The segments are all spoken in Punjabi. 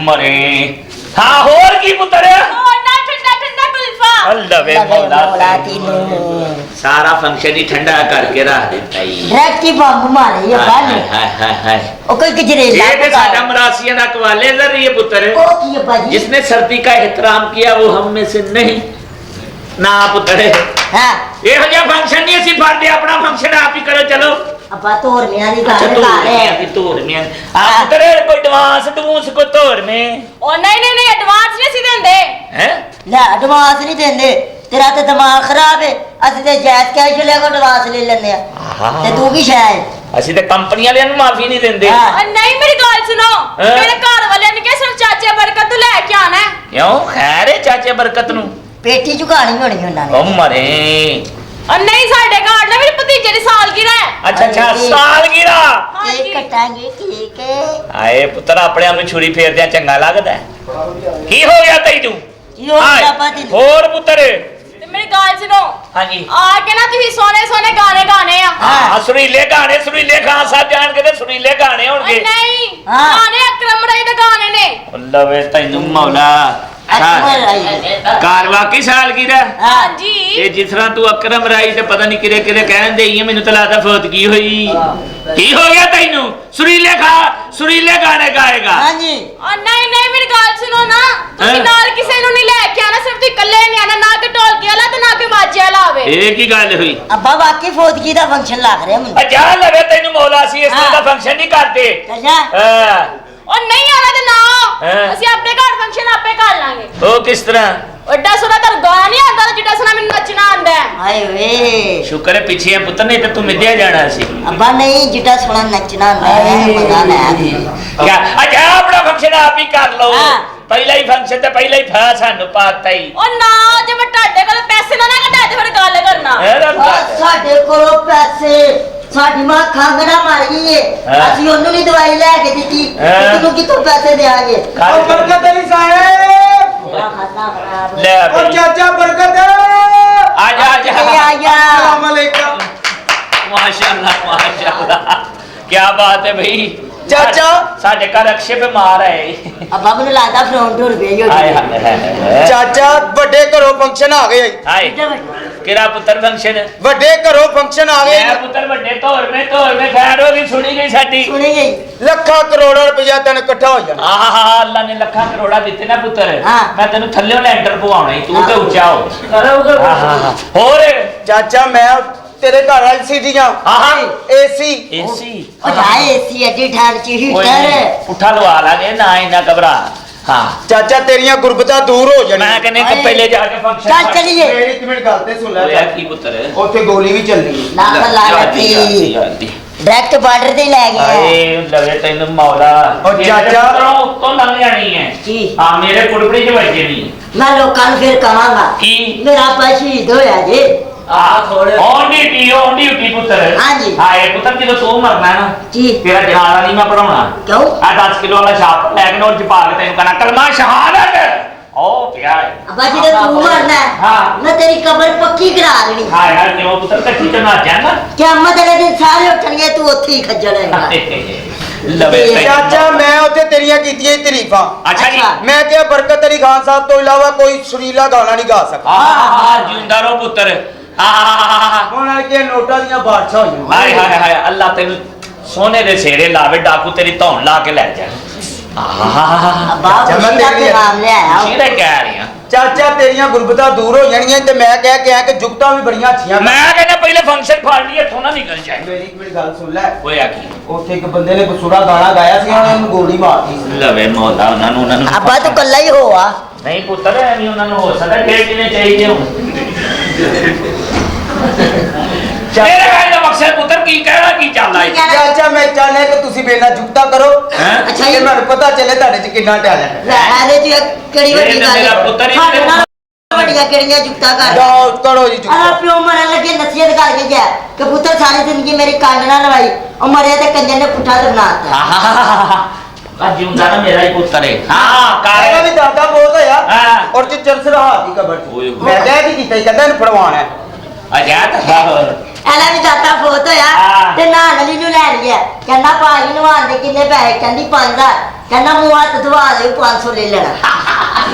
मरे हाँ होर की पुत्र सारा फंक्शन ही ठंडा करके रख देता ही डायरेक्ट बम मारे ये बाने ओ कोई गजरेला ये साडा मरासिया दा कवाले जर ये पुत्र ओ की है बाजी जिसने सर्दी का एहतराम किया वो हम में से नहीं ना पुत्र हां ये हो जा फंक्शन नहीं सी फड़दे अपना फंक्शन आप ही करो चलो अपा तोर में आनी अच्छा गा की तोर में आप पुत्र कोई एडवांस डूंस को तोर में ओ नहीं एडवांस नहीं सी देंदे हैं ले एडवांस नहीं देंदे तेरा तो दिमाग खराब है असि ते जायज कैश ले को एडवांस ले लेने ते तू की शायद ਅਸੀਂ ਤੇ ਕੰਪਨੀ ਵਾਲਿਆਂ ਨੂੰ ਮਾਫੀ ਨਹੀਂ ਦਿੰਦੇ नहीं मेरी गल सुनो मेरे घर वाले ने कहा सिर्फ चाचे बरकत तू लेके आना है क्यों खैर है चाचे बरकत ਨੂੰ पेटी चुकानी होनी ਉਹਨਾਂ ਨੇ ओ मरे और नहीं साडे घर ना मेरे भतीजे दी सालगिरह है अच्छा सालगिरह केक कटांगे केक आए पुੱਤਰ ਆਪਣੇ ਆਪ ਨੂੰ ਛੁਰੀ ਫੇਰਦਿਆਂ ਚੰਗਾ ਲੱਗਦਾ ਕੀ ਹੋ ਗਿਆ ਤੈਨੂੰ ਕੀ ਹੋ ਗਿਆ ਪਾਤੀ ਹੋਰ ਪੁੱਤਰ ते मेरी गल सुनो हां जी आके ना तुसी सोने सोने गाने गाने आ हां सुरीले खान साहब जान के ते सुरीले गाने होणगे नहीं गाने अकरम राय दे गाने ने अल्लाह वे तैनू मौला कार वाकई सालगिरह हां जी ਇਹ ਜਿਸ ਤਰ੍ਹਾਂ ਤੂੰ ਅਕਰਮ ਰਾਈ ਤੇ ਪਤਾ ਨਹੀਂ ਕਿਰੇ ਕਿਰੇ ਕਹਿਣ ਦੇ ਹੀ ਮੈਨੂੰ ਤਾਂ ਲੱਗਦਾ ਫੌਤਗੀ ਹੋਈ ਕੀ ਹੋ ਗਿਆ ਤੈਨੂੰ ਸੁਰੀਲੇ ਗਾਣੇ ਗਾਏਗਾ हां जी और नहीं मेरी गल सुनो ना तुसी नाल किसे नु नहीं लेके आना सिर्फ तू इकल्ले नहीं आना ना के ढोलकी वाला ते ना के बाजे वाला आवे ਇਹ ਕੀ ਗੱਲ ਹੋਈ अब्बा वाकई फौतगी दा फंक्शन लग रहा है ਆ ਜਾ ਲਵੇ ਤੈਨੂੰ ਮੌਲਾ ਸੀ ਇਸ ਤਰ੍ਹਾਂ ਦਾ ਫੰਕਸ਼ਨ ਨਹੀਂ ਕਰਦੇ अच्छा ਹਾਂ और नहीं आना ते ना ਅਸੀਂ ਆਪਣੇ ਘਰ ਫੰਕਸ਼ਨ ਆਪੇ ਕਰ ਲਾਂਗੇ ਉਹ ਕਿਸ ਤਰ੍ਹਾਂ ਵੱਡਾ ਸੁਣਾ ਤਾਂ ਗਾਣਾ ਨਹੀਂ ਆਂਦਾ ਜਿੱਡਾ ਸੁਣਾ ਮੈਨੂੰ ਨੱਚਣਾ ਆਂਦਾ हाय वे ਸ਼ੁਕਰ ਹੈ ਪਿੱਛੇ ਆ ਪੁੱਤਰ ਨਹੀਂ ਤੇ ਤੂੰ ਮਿੱਧਿਆ ਜਾਣਾ ਸੀ अब्बा नहीं जिटा सोना नचना है मजा ले ਕਿਆ ਆ ਜਾ ਆਪਣਾ ਫੰਕਸ਼ਨ ਆਪ ਹੀ ਕਰ ਲਓ ਪਹਿਲਾ ਹੀ ਫੰਕਸ਼ਨ ਤੇ ਪਹਿਲਾ ਹੀ ਫਾ ਸਾਨੂੰ ਪਾਤਾ ਹੀ ਉਹ ਨਾ ਜੇ ਮੈਂ ਤੁਹਾਡੇ ਕੋਲ ਪੈਸੇ ਨਾ ਕਢਾ ਤੇ ਫਿਰ ਗੱਲ ਕਰਨਾ ਸਾਡੇ ਕੋਲੋਂ ਪੈਸੇ ਸਾਡੀ ਮਾਂ ਖਾਂਗਣਾ ਮਰ ਗਈ ਏ ਅਸੀਂ ਉਹਨੂੰ ਨਹੀਂ ਦਵਾਈ ਲੈ ਕੇ ਦਿੱਤੀ ਤੈਨੂੰ ਕਿੱਥੋਂ ਪੈਸੇ ਦੇਾਂਗੇ ਉਹ ਬਰਕਤ ਅਲੀ ਸਾਹਿਬ ਲੈ ਉਹ ਚਾਚਾ ਬਰਕਤ ਆ ਜਾ अस्सलाम वालेकुम माशाल्लाह क्या बात है भाई चाचा साडे घर अक्षय बीमार है ਅੱਬਾ ਮੈਨੂੰ ਲੱਗਦਾ ਫਰੌਂਟ ਹੋ ਰੁਪਏ ਹੋ हाय चाचा ਵੱਡੇ ਘਰੋਂ ਫੰਕਸ਼ਨ ਆ ਗਏ हाय किरा पुत्र फंक्शन ਵੱਡੇ ਘਰੋਂ ਫੰਕਸ਼ਨ ਆ ਗਏ मैं पुत्र बड़े तौर में खैर हो गई सुनी गई साडी ਸੁਣੀ ਗਈ ਲੱਖਾਂ ਕਰੋੜਾਂ ਰੁਪਇਆ ਤਨ ਇਕੱਠਾ ਹੋ ਜਾਣਾ आहा अल्लाह ने लखा करोड़ा दिते ना पुत्र हाँ। मैं तेनु थल्लेों लैंटर पवाउणा ही तू ते ऊंचा हो और ਚਾਚਾ ਮੈਂ ਤੇਰੇ ਘਰ ਐਲਸੀਡੀਆਂ आहा ਏਸੀ एसी ਉਹ ਜਾਏ ਏਸੀ ਅੱਡੀ ਠਾਰ ਚ ਹੀਟਰ उठा लवा लांगे ना इना घबरा हां ਚਾਚਾ ਤੇਰੀਆਂ ਗੁਰਬਤਾਂ ਦੂਰ ਹੋ मैं ਜਾਣੀਆਂ कहने कि पहले जाके फंक्शन ਚੱਲ ਚਲੀਏ ਮੇਰੀ ਇੱਕ ਮਿੰਟ ਗੱਲ ਤੇ ਸੁਣ ਲੈ होया की पुत्र ਉੱਥੇ ਗੋਲੀ ਵੀ ਚੱਲਣੀ ਨਾ ਲਾਗਤੀ डायरेक्ट बॉर्डर ਤੇ ਲੈ ਗਿਆ अरे लवे तैनू मौला और चाचा तो लंघ जानी है जी हां मेरे कुड़बड़ी च बजे नहीं ਮੈਂ ਲੋਕਾਂ ਨੂੰ ਫਿਰ ਕਹਾਂਗਾ की ਮੇਰਾ ਆਪਾ ਸ਼ਹੀਦ ਹੋਇਆ ਜੇ आ थोड़े ऑन ड्यूटी पुत्र हाँ जी। हां ये पुत्र जो तू मरना है ना जी तेरा जनाजा नहीं मैं पढ़ाउणा क्यों आ 10 किलो वाला छाप लेके नोट च पा के तैनू कहना कलमा शहादत ओ पिया अब्बा जी तू मरना है हाँ। मैं तेरी कब्र पक्की करा देनी हां यार क्यों पुत्र कच्ची चना जाना ਕਿਆਮਤ ਵਾਲੇ ਦਿਨ ਸਾਰੇ ਉੱਠਣਗੇ ਤੂੰ ਉੱਥੇ ਹੀ ਖੱਜਲ ਹੋਏਗਾ लवे ਚਾਚਾ ਮੈਂ ਉੱਥੇ ਤੇਰੀਆਂ ਕੀਤੀਆਂ ਹੀ ਤਾਰੀਫਾਂ अच्छा जी ਮੈਂ ਕਿਹਾ ਬਰਕਤ ਅਲੀ ਖਾਨ ਸਾਹਿਬ ਤੋਂ ਇਲਾਵਾ ਕੋਈ ਸੁਰੀਲਾ ਗਾਣਾ ਨਹੀਂ ਗਾ ਸਕਦਾ हां जिंदा रहो पुत्र ਹੁਣ ਆ ਕੇ ਨੋਟਾਂ ਦੀਆਂ ਬਾਦਸ਼ਾਹ ਹੋ ਜਾਊ हाय हाय हाय अल्लाह तेनु सोने दे सेरे लावे डाकू तेरी धौन ला के ले जा ਅੱਬਾ ਜਮਨ ਖੁਸ਼ੀ ਦਾ ਦੇ ਲਈ ਪੈਗਾਮ ਲੈ ਆਇਆ सीधे कह रही हैं ਚਾਚਾ ਤੇਰੀਆਂ ਗੁਰਬਤਾਂ ਦੂਰ ਹੋ ਜਾਣੀਆਂ ਤੇ ਮੈਂ ਕਹਿ ਕੇ ਆ ਕਿ ਜੁਗਤਾਂ ਵੀ ਬੜੀਆਂ ਅੱਛੀਆਂ मैं कहना पहले फंक्शन फाड़ लिए थोड़ा ना निकल जाए ਮੇਰੀ ਇੱਕ ਮਿੰਟ ਗੱਲ ਸੁਣ ਲੈ होया की ਉੱਥੇ ਇੱਕ ਬੰਦੇ ਨੇ ਬਸੂਰਾ ਗਾਣਾ ਗਾਇਆ ਸੀ ਉਹਨੇ ਗੋਲੀ ਮਾਰਤੀ ਸੀ लवे मौला उन्होंने ਅੱਬਾ ਤੂੰ ਕੱਲਾ ਹੀ ਹੋ ਆ नहीं पुत्र नहीं उन्होंने हो सकता डेढ़ ने चाहिए हूं तेरे कहने का मकसद पुत्र की कहना की चल रहा है ਚਾਚਾ ਮੈਂ ਚਾਹਨਾ ਕਿ ਤੁਸੀਂ ਬੇਨਾ ਜੁਗਤਾ ਕਰੋ हैं ਅੱਛਾ ਤੇ ਜੀ ਮੈਨੂੰ ਪਤਾ ਚੱਲੇ ਤੁਹਾਡੇ ਚ ਕਿੰਨਾ ਟੈਲੈਂਟ ਹੈ ਲੈ ਇਹਦੇ ਚ ਕਿਹੜੀ ਵੱਡੀ ਇਹ ਤਾਂ ਗੱਲ ਮੇਰਾ ਹੈ ਪੁੱਤਰ ਹੀ ਸਾਡੇ ਨਾਲ ਵੱਡੀਆਂ ਕਿਹੜੀਆਂ ਜੁਗਤਾਂ ਕਰ ਜਾਓ ਕਰੋ ਜੀ ਅਰੇ ਜੁਗਤਾ ਪਿਓ ਮਰਨ ਲੱਗੇ ਨਸੀਹਤ ਕਰਕੇ ਗਿਆ ਕਿ ਪੁੱਤਰ ਸਾਰੀ ਜ਼ਿੰਦਗੀ ਮੇਰੀ ਕੰਡ ਨਾ ਲਵਾਈ ਉਹ ਮਰਿਆ ਤੇ ਕੰਜਰ ਨੇ ਪੁੱਠਾ ਤੇ ਬਣਾਤਾ आज जिंदा ना मेरा ही पुत्र है हां ਇਹਦਾ ਵੀ ਦਾਦਾ ਬਹੁਤ ਹੋਇਆ हाँ ਔਰ ਚ ਚਰਸ ਰਹਾ ਦੀ ਕਬਰ ਓਏ ਹੋਏ। ਮੈਂ ਕਹਿ ਕੀ ਕੀਤਾ ਕਹਿੰਦਾ ਇਹਨੂੰ ਫੜਵਾਉਣਾ ਹੈ आजाद ਐਲਾ ਵੀ ਦਾਤਾ ਫੋਤ ਹੋਇਆ ਹਾਂ। ਤੇ ਨਾਲ ਅਲੀ ਨੂੰ ਲੈ ਗਿਆ ਕਹਿੰਦਾ ਭਾਜੀ ਨੂੰ ਆਂਦੇ ਕਿੰਨੇ ਪੈਸੇ ਕਹਿੰਦੀ 5000 ਕਹਿੰਦਾ ਮੂੰਹ ਹੱਥ ਧਵਾ ਦੇ 500 ਲੈ ਲੈਣਾ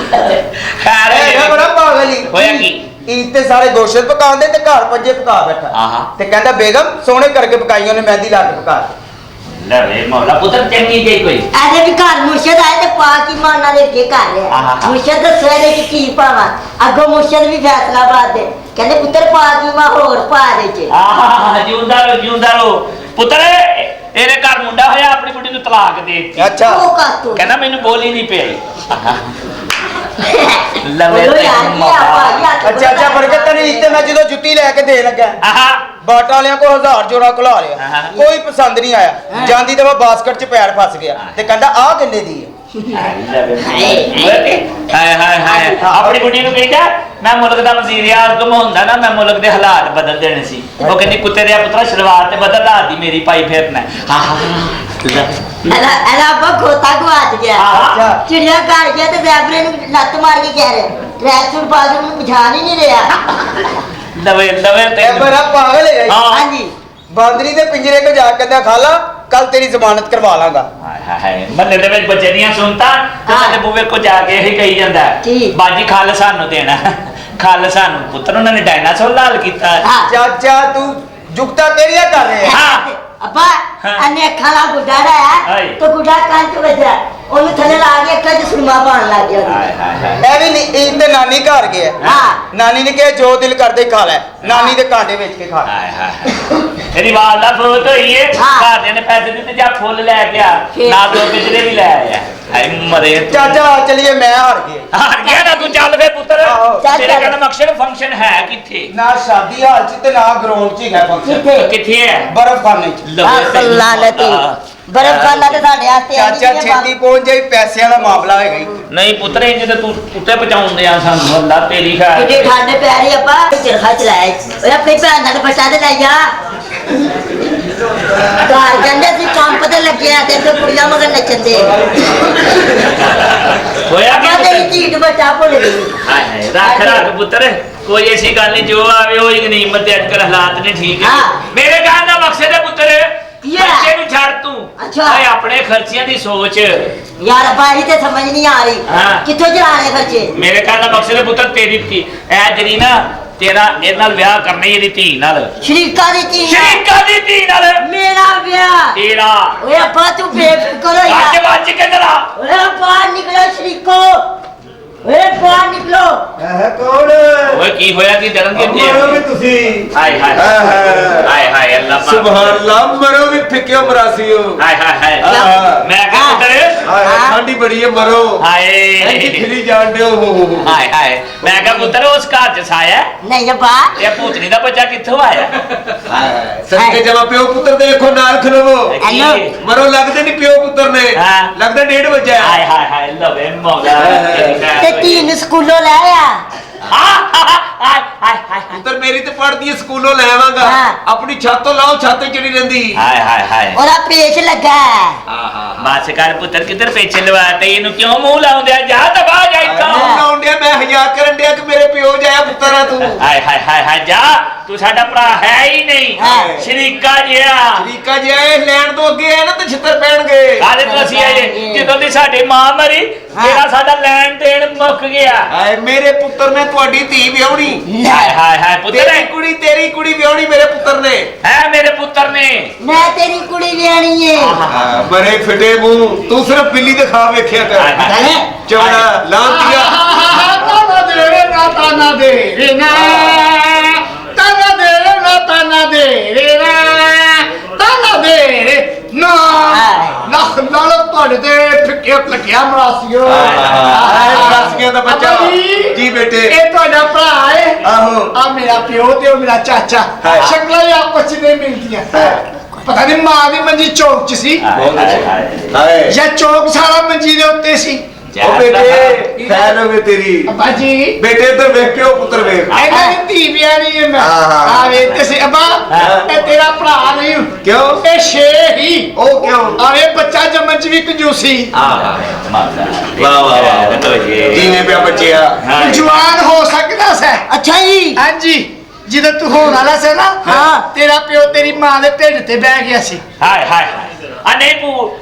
ਖੈਰ ਇਹ ਬੜਾ ਪਾਗਲ ਹੀ ਹੋਇਆ ਕੀ ਈਦ ਤੇ ਸਾਰੇ ਗੋਸ਼ਤ ਪਕਾਉਂਦੇ ਤੇ ਘਰ ਪੰਜੇ ਪਕਾ ਬੈਠਾ ਆਹਾ। ਤੇ ਕਹਿੰਦਾ ਬੇਗਮ ਸੋਹਣੇ ਕਰਕੇ ਪਕਾਈ ਉਹਨੇ ਮਹਿੰਦੀ ਲਾ ਕੇ ਪਕਾ ਲੈ ਵੇ ਮੌਲਾ ਪੁੱਤਰ ਚੰਗੀ ਜੇ ਕੋਈ ਐਦੇ ਵੀ ਘਰ ਮੁਰਸ਼ਦ ਆਏ ਤੇ ਪਾਕੀ ਮਾਨਾ ਦੇ ਅੱਗੇ ਕਰ ਰਿਹਾ ਆਹਾ। ਮੁਰਸ਼ਦ ਦੱਸਿਆ ਦੇ ਕਿ ਕੀ ਪਾਵਾਂ ਅੱਗੋਂ ਮੁਰਸ਼ਦ ਵੀ ਫੈਸਲਾਬਾਦ ਦੇ ਕਹਿੰਦੇ ਪੁੱਤਰ ਪਾਕੀ ਮਾ ਹੋਰ ਪਾ ਦੇ ਚ ਆਹ ਜਿਉਂਦਾ ਰੋ ਪੁੱਤਰ ਇਹਦੇ ਘਰ ਮੁੰਡਾ ਹੋਇਆ ਆਪਣੀ ਕੁੜੀ ਨੂੰ ਤਲਾਕ ਦੇ ਦਿੱਤੀ ਅੱਛਾ ਉਹ ਕਾਤੋਂ ਕਹਿੰਦਾ ਮੈਨੂੰ ਬੋਲੀ ਨਹੀਂ ਪਈ ਬੋਲੋ ਯਾਰ ਕੀ ਆਪਾਂ ਯਾਰ ਅੱਛਾ ਬਰਕਤ ਤੈਨੂੰ ਈਦ ਤੇ ਮੈਂ ਜਦੋਂ ਜੁੱਤੀ ਲੈ ਕੇ ਦੇਣ ਲੱਗਾ ਆਹਾ ਬਾਟਾ ਵਾਲਿਆਂ ਕੋ 1000 ਜੋੜਾ ਖੁਲਾ ਲਿਆ ਹਾਂ। ਕੋਈ ਪਸੰਦ ਨਹੀਂ ਆਇਆ ਜਾਂਦੀ ਤੇ ਮੈਂ ਬਾਸਕਟ 'ਚ ਪੈਰ ਫਸ ਗਿਆ ਤੇ ਕਹਿੰਦਾ ਆਹ ਕਿੰਨੇ ਦੀ ਹੈ ਹਾਏ ਆਪਣੀ ਕੁੜੀ ਨੂੰ ਕਹਿੰਦਾ ਮੈਂ ਮੁਲਕ ਦਾ ਵਜ਼ੀਰ ਆਜ਼ਮ ਹੁੰਦਾ ਨਾ ਮੈਂ ਮੁਲਕ ਦੇ ਹਾਲਾਤ ਬਦਲ ਦੇਣੇ ਸੀ ਉਹ ਕਹਿੰਦੀ ਕੁੱਤੇ ਦੇ ਪੁੱਤਰਾ ਸ਼ਲਵਾਰ ਤੇ ਬਦਲ ਲਾ ਦੀ ਮੇਰੀ ਪਾਈ ਫੇਰਨਾ ਐਲਾ ਅੱਬਾ ਖੋਤਾ ਗਵਾਚ ਗਿਆ ਆਹਾ। ਚਿੜੀਆ ਘਰ ਗਿਆ ਤੇ ਜ਼ੈਬਰੇ ਨੂੰ ਲੱਤ ਮਾਰ ਕੇ ਕਹਿ ਰਿਹਾ ਟਰੈਕ ਸੂਟ ਪਾ ਕੇ ਉਹਨੂੰ ਪਛਾਣ ਹੀ ਨਹੀਂ ਰਿਹਾ ਲਵੇ ਤੇ ਇਹ ਬੜਾ ਪਾਗਲ ਹੈ ਹਾਂ। ਹਾਂਜੀ ਬਾਂਦਰੀ ਦੇ ਪਿੰਜਰੇ ਕੋ ਜਾ ਕੇ ਕਹਿੰਦਾ ਖਾਲਾ ਕੱਲ ਤੇਰੀ ਜ਼ਮਾਨਤ ਕਰਵਾ ਲਾਂਗਾ ਹਾਏ ਮੱਲੇ ਦੇ ਵਿੱਚ ਬੱਚੇ ਦੀਆਂ ਸੁਣਤਾ ਤੇ ਉਹਦੇ ਬੂਵੇ ਕੋ ਜਾ ਕੇ ਇਹ ਕਹੀ ਜਾਂਦਾ ਕੀ? ਬਾਜੀ ਖੱਲ ਸਾਨੂੰ ਦੇਣਾ ਖੱਲ ਸਾਨੂੰ ਪੁੱਤਰ ਉਹਨਾਂ ਨੇ ਡਾਇਨਾਸੌਰ ਲਾਲ ਕੀਤਾ ਹਾਂ। ਚਾਚਾ ਤੂੰ ਜੁਗਤਾ ਕਿਹੜੀਆਂ ਕਰ ਰਿਹਾ ਹਾਂ। ਅੱਬਾ ਹਾਂ। ਅਨੇ ਅੱਖਾਂ ਨਾਲ ਗੁੱਡਾ ਰਿਹਾ ਹਾਏ। ਤੇ ਗੁੱਡਾ ਕੰਨ ਚ ਵੱਜਿਆ ਉਹਨੂੰ ਥੱਲੇ ਲਾ ਕੇ ਅੱਖਾਂ 'ਚ ਸੁਰਮਾ ਪਾਉਣ ਲੱਗ ਗਿਆ ਉਹਦੀ। ਹਾਏ ਇਹ ਵੀ ਨਹੀਂ ਈਦ ਤੇ ਨਾਨੀ ਘਰ ਗਿਆ ਹਾਂ। ਨਾਨੀ ਨੇ ਕਿਹਾ ਜੋ ਦਿਲ ਕਰਦੇ ਖਾ ਲੈ ਨਾਨੀ ਦੇ ਕਾਂਟੇ ਵਿੱਚ ਕੇ ਖਾ ਇਹਦੀ ਵਾਲਦਾ ਫੋਟ ਹੋਈ ਏ ਹਾਂ। ਘਰਦਿਆਂ ਨੇ ਪੈਸੇ ਦਿੱਤੇ ਜਾ ਫੁੱਲ ਲੈ ਗਿਆ ਫੇਰ? ਨਾਲ ਦੋ ਪਿਛਲੇ ਵੀ ਲੈ ਆਇਆ ਹਾਏ ਮਰੇ ਤੂੰ। ਚਾਚਾ ਚਲੀਏ ਮੈਂ ਹਾਰ ਗਿਆ ਹਾਰ ਗਿਆ ਨਾ ਤੂੰ ਚੱਲ ਫੇ ਪੁੱਤਰ ਆਹੋ। ਚੱਲ, ਤੇਰੇ ਚੱਲ। ਕਹਿੰਦਾ ਮਕਸਦ ਫੰਕਸ਼ਨ ਹੈ ਕਿੱਥੇ ਨਾ ਸ਼ਾਦੀ ਹਾਲ ਚ ਤੇ ਨਾ ਗਰਾਊਂਡ ਚ ਹੀ ਹੈ ਫੰਕਸ਼ਨ ਕਿੱਥੇ ਕਿੱਥੇ ਹੈ ਬਰਫ ਖਾਨੇ ਚ ਲਵੇ ਤੈਨੂੰ। ਅੱਲਾ ਲਤੀ ਬਰਫ ਖਾਨਾ ਤੇ ਸਾਡੇ ਵਾਸਤੇ ਆ ਚਾਚਾ ਛੇਤੀ ਪਹੁੰਚ ਜਾਈ ਪੈਸਿਆਂ ਦਾ ਮਾਮਲਾ ਹੈਗਾ ਈ। ਨਹੀਂ ਪੁੱਤਰ ਇੰਜ ਤੇ ਤੂੰ ਉੱਤੇ ਪਹੁੰਚਾਉਂਦੇ ਆ ਸਾਨੂੰ ਅੱਲਾ ਤੇਰੀ ਖੈਰ ਕਿਤੇ ਠੰਡੇ ਪੈਰੀ ਆਪਾਂ ਚਰਖਾ ਚਲਾਇਆ ਓਏ ਆਪਣੀ ਭੈਣ ਨਾਲ ਫਸਾ ਦੇ ਲੈ ਜਾ ਘਰ ਕਹਿੰਦੇ ਸੀ ਕੰਪ ਤੇ ਲੱਗਿਆ ਤੇ ਇੱਥੇ ਕੁੜੀਆਂ ਮਗਰ ਨੱਚਦੇ ਹੋਇਆ ਕੀ ਕਹਿੰਦੇ ਪੁੱਤਰ? ਢੀਡ ਬੱਚਾ ਭੁੱਲ ਗਈ ਹਾਏ ਹਾਏ ਰੱਖ ਪੁੱਤਰ ਕੋਈ ਐਸੀ ਗੱਲ ਨਹੀਂ ਜੋ ਆਵੇ ਹੋਈ ਗਨੀਮਤ ਤੇ ਅੱਜ ਕੱਲ ਹਾਲਾਤ ਨੇ ਠੀਕ ਹੈ ਹਾਂ। ਮੇਰੇ ਕਹਿਣ ਦਾ ਮਕਸਦ ਹੈ ਪੁੱਤਰ ਕੀ ਹੈ? ਖਰਚੇ ਨੂੰ ਛੱਡ ਤੂੰ ਅੱਛਾ। ਓਏ ਆਪਣੇ ਖਰਚਿਆਂ ਦੀ ਸੋਚ ਯਾਰ ਬਾਈ ਤੇ ਸਮਝ ਨਹੀਂ ਆ ਰਹੀ ਹਾਂ। ਕਿੱਥੋਂ ਚਲਾਣੇ ਖਰਚੇ ਮੇਰੇ ਕਹਿਣ ਦਾ ਮਕਸਦ ਹੈ ਪੁੱਤਰ ਤੇਰੀ ਧੀ ਐ ਜਿਹੜੀ ਨਾ ਤੇਰਾ ਇਹ ਨਾਲ ਵਿਆਹ ਕਰਨੀ ਇਹਦੀ ਧੀ ਨਾਲ ਸ਼ਰੀਕਾ ਦੀ ਧੀ ਨਾਲ। ਸ਼ਰੀਕਾ ਦੀ ਧੀ ਨਾਲ ਮੇਰਾ ਵਿਆਹ ਤੇਰਾ ਓਏ ਅੱਬਾ ਤੂੰ ਬੇਫਿਕਰ ਹੋ ਵੱਜ ਯਾਰ ਵੱਜ ਕੇ ਜਰਾ ਓਏ ਬਾਹਰ ਨਿਕਲੋ ਸ਼ਰੀਕੋ ਓਏ ਬਾਹਰ ਨਿਕਲੋ ਇਹ ਕੌਣ ਓਏ ਕੀ ਹੋਇਆ ਕੀ ਡਰਨ ਕੇ ਮਰੋ ਵੀ ਤੁਸੀਂ ਹਾਏ ਹਾਏ ਹਾਏ ਹਾਏ ਅੱਲਾ ਮਾਫ਼ ਸੁਭਾਨ ਅੱਲਾਹ ਮਰੋ ਵੀ ਫਿੱਕਿਓ ਮਰਾਸੀਓ ਹਾਏ ਹਾਏ ਹਾਏ ਆਹ। ਮੈਂ ਕਿਹਾ ਪੁੱਤਰ ਹਾਏ ਹਾਂ। ਠੰਡੀ ਬੜੀ ਹੈ ਮਰੋ ਹਾਏ ਫਿਰੀ ਜਾਣ ਦਿਓ ਹਾਏ ਹਾਏ ਮੈਂ ਕਿਹਾ ਪੁੱਤਰ ਉਸ ਘਰ ਚ ਸਾਇਆ ਨਹੀਂ ਅੱਬਾ ਇਹ ਭੂਤਨੀ ਦਾ ਬੱਚਾ ਕਿੱਥੋਂ ਆਇਆ ਸਦਕੇ ਜਮਾ ਪਿਓ ਪੁੱਤਰ ਦੇ ਦੇਖੋ ਨਾਲ ਖਲੋਵੋ ਹੈਲੋ। ਮਰੋ ਲੱਗਦੇ ਨਹੀਂ ਪਿਓ ਪੁੱਤਰ ਨੇ ਹਾਂ। ਲੱਗਦਾ 1:30 ਵਜੇ ਹਾਏ ਹਾਏ ਹਾਏ ਲਵੇ ਮੌਲਾ ਤੇ ਧੀ ਨੂੰ ਸਕੂਲੋਂ ਲੈ ਆ ਹਾਏ ਹਾਏ ਹਾਏ ਪੁੱਤਰ ਮੇਰੀ ਤੇ ਪੜਦੀ ਹੈ ਸਕੂਲੋਂ ਲੈ ਆਵਾਂਗਾ ਹਾਂ। ਆਪਣੀ ਛੱਤ ਤੋਂ ਲਾਓ ਛੱਤ ਤੇ ਚੜੀ ਰਹਿੰਦੀ ਹਾਏ ਹਾਏ ਹਾਏ ਉਹਦਾ ਪੇਚ ਲੱਗਾ ਹੈ। ਬਸ ਕਰ ਪੁੱਤਰ ਕਿੱਧਰ ਪੇਛੇ ਲਵਾਤੇ ਇਹਨੂੰ ਕਿਉਂ ਮੂੰਹ ਲਾਉਂਦੇ ਆ ਜਾ ਤਬਾ ਜਾ ਇੱਥੋਂ ਲਾਉਣ ਡਿਆ ਮੈਂ ਹਯਾ ਕਰਨ ਡਿਆ ਕਿ ਮੇਰੇ ਪਿਓ ਜਾਇਆ ਪੁੱਤਰ ਆ ਤੂੰ ਹਾਏ ਹਾਏ ਹਾਏ ਹਾਏ ਜਾ ਤੂੰ ਸਾਡਾ ਭਰਾ ਹੈ ਹੀ ਨਹੀਂ ਹਾਂ। ਸ਼ਰੀਕਾ ਜਿਆ ਸ਼ਰੀਕਾ ਜੀ ਆਏ ਲੈਣ ਤੋਂ ਅੱਗੇ ਆਏ ਨਾ ਤੇ ਛਿੱਤਰ ਪੈਣਗੇ ਕਾਹਦੇ ਤੋਂ ਅਸੀਂ ਆਏ ਜਦੋਂ ਦੀ ਸਾਡੀ ਮਾਂ ਮਰੀ ਤੇਰਾ ਸਾਡਾ ਲੈਣ ਦੇਣ ਮੁੱਕ ਗਿਆ ਹਾਏ ਮੇਰੇ ਪੁੱਤਰ ਨੇ ਤੁਹਾਡੀ ਧੀ ਵਿਆਹਣੀ ਹਾਏ ਹਾਏ ਹਾਏ ਪੁੱਤਰ ਤੇਰੀ ਕੁੜੀ ਵਿਆਹਣੀ ਮੇਰੇ ਪੁੱਤਰ ਨੇ ਹੈ ਮੇਰੇ ਪੁੱਤਰ ਨੇ ਮੈਂ ਤੇਰੀ ਕੁੜੀ ਵਿਆਹਣੀ ਏ ਬੜੇ ਫਿੱਟੇ ਮੂੰਹ ਤੂੰ ਸਿਰਫ ਬਿੱਲੀ ਦੇ ਖਾ ਵੇਖਿਆ ਕਰ ਕਹਿੰਦੇ ਚਵੜਾ ਲਾਂਤੀਆ ਤਾਨਾ ਦੇ ਰੇ ਨਾ ਤਾਨਾ ਦੇ ਰੇ ਨਾ ਤਾਨਾ ਦੇ ਰੇ ਨਾ ਤਾਨਾ ਦੇ ਰੇ ਨਾ ਤਾਨਾ ਦੇ ਰੇ ਨਾ ਲੱਖ ਨਾਲ ਤੁਹਾਡੇ ਤੇ ਫਿੱਕੇ ਲੱਗਿਆ ਮਰਾਸੀਓ ਮਰਾਸੀਆਂ ਦਾ ਬੱਚਾ। ਅੱਬਾ ਜੀ, ਜੀ ਬੇਟੇ। ਇਹ ਤੁਹਾਡਾ ਭਰਾ ਹੈ ਆਹੋ। ਆ ਮੇਰਾ ਪਿਓ ਤੇ ਉਹ ਮੇਰਾ ਚਾਚਾ ਹਾਏ। ਸ਼ਕਲਾਂ ਹੀ ਆਪਸ ਚ ਨਹੀਂ ਮਿਲਦੀਆਂ ਪਤਾ ਨਹੀਂ ਮਾਂ ਦੀ ਮੰਜੀ ਚੌਕ ਚ ਸੀ ਹਾਏ ਜਾਂ ਚੌਕ ਸਾਰਾ ਮੰਜੀ ਦੇ ਉੱਤੇ ਸੀ ਉਹ ਬੇਟੇ ਖੈਰ ਹੋਵੇ ਤੇਰੀ ਅੱਬਾ ਜੀ ਬੇਟੇ ਇੱਧਰ ਵੇਖ ਕੇ ਉਹ ਪੁੱਤਰ ਵੇਖ ਇਹਨਾਂ ਦੀ ਧੀ ਵਿਆਹਣੀ ਹੈ ਮੈਂ ਹਾਂ। ਆ ਵੇ ਤੇ ਸੇ ਅਬਾ ਇਹ ਤੇਰਾ ਭਰਾ ਨਹੀਂ ਕਿਉਂ ਇਹ ਸ਼ੇ ਹੀ ਉਹ ਕਿਉਂ ਆਵੇ ਬੱਚਾ ਜੰਮਣ ਚ ਵੀ ਕੰਜੂਸੀ ਜੀਨੇ ਪਿਆ ਬੱਚਿਆ ਜਵਾਨ ਹੋ ਸਕਦਾ ਸੈ ਅੱਛਾ ਜੀ ਹਾਂਜੀ ਜਦੋਂ ਤੂੰ ਹੋਣ ਵਾਲਾ ਸੀ ਨਾ ਹਾਂ। ਤੇਰਾ ਪਿਓ ਤੇਰੀ ਮਾਂ ਦੇ ਢਿੱਡ ਤੇ ਬਹਿ ਗਿਆ ਸੀ ਹਾਏ ਹਾਏ ਹਾਏ। ਆ ਨਹੀਂ ਪੂ